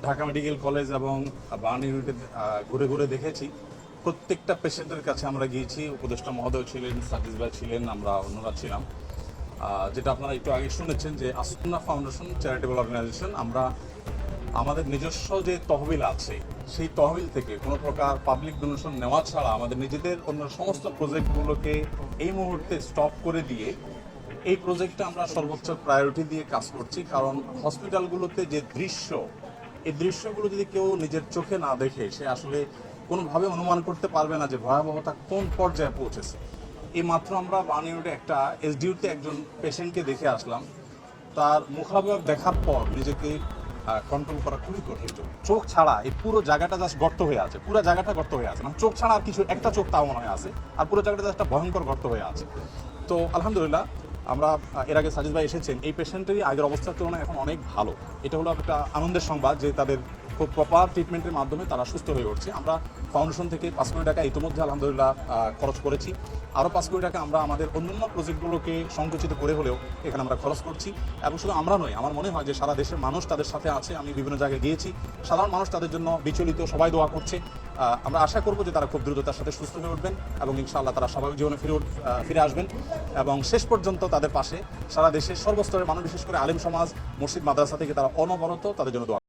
Dhaka medical college এবং burn ইউনিটে ঘুরে ঘুরে দেখেছি। প্রত্যেকটা পেশেন্টের কাছে আমরা গিয়েছি, উপদেষ্টা মহোদয় ছিলেন, সাজিদ ভাই ছিলেন, আমরা অন্যরা ছিলাম। যেটা আপনারা একটু আগে শুনেছেন যে আসুন্না ফাউন্ডেশন চ্যারিটেবল অর্গানাইজেশন, আমরা আমাদের নিজস্ব যে তহবিল আছে সেই তহবিল থেকে কোনো প্রকার পাবলিক ডোনেশন নেওয়া ছাড়া আমাদের নিজেদের অন্য সমস্ত প্রজেক্টগুলোকে এই মুহূর্তে স্টপ করে দিয়ে এই প্রজেক্টটা আমরা সর্বোচ্চ প্রায়োরিটি দিয়ে কাজ করছি। কারণ হসপিটালগুলোতে যে দৃশ্য, এই দৃশ্যগুলো যদি কেউ নিজের চোখে না দেখে সে আসলে কোনোভাবে অনুমান করতে পারবে না যে ভয়াবহতা কোন পর্যায়ে পৌঁছেছে। এই মাত্র আমরা বার্ন ইউনিটে একটা এসডিউতে একজন পেশেন্টকে দেখে আসলাম। তার মুখাবয়ব দেখার পর নিজেকে কন্ট্রোল করা খুবই কঠিন। চোখ ছাড়া এই পুরো জায়গাটা জাস্ট গর্ত হয়ে আছে, পুরো জায়গাটা গর্ত হয়ে আছে, মানে চোখ ছাড়া আর কিছু, একটা চোখ তাও মনে হয় আছে, আর পুরো জায়গাটা একটা ভয়ঙ্কর গর্ত হয়ে আছে। তো আলহামদুলিল্লাহ আমরা এর আগে সাজিদ ভাই এসেছেন, এই পেশেন্টেরই আগের অবস্থার তুলনায় এখন অনেক ভালো। এটা হলো একটা আনন্দের সংবাদ যে তাদের খুব প্রপার ট্রিটমেন্টের মাধ্যমে তারা সুস্থ হয়ে উঠছে। আমরা ফাউন্ডেশন থেকে 5 কোটি টাকা ইতিমধ্যে আলহামদুলিল্লাহ খরচ করেছি। আরও 5 কোটি টাকা আমরা আমাদের অন্যান্য প্রজেক্টগুলোকে সংকুচিত করে হলেও এখানে আমরা খরচ করছি। এবং শুধু আমরা নই, আমার মনে হয় যে সারা দেশের মানুষ তাদের সাথে আছে। আমি বিভিন্ন জায়গায় গিয়েছি, সাধারণ মানুষ তাদের জন্য বিচলিত, সবাই দোয়া করছে। আমরা আশা করব যে তারা খুব দ্রুততার সাথে সুস্থ হয়ে উঠবেন এবং ইনশাআল্লাহ তারা স্বাভাবিক জীবনে ফিরে আসবেন এবং শেষ পর্যন্ত তাদের পাশে সারা দেশের সর্বস্তরের মানুষ, বিশেষ করে আলেম সমাজ, মসজিদ, মাদ্রাসা থেকে তারা অনবরত তাদের জন্য দোয়া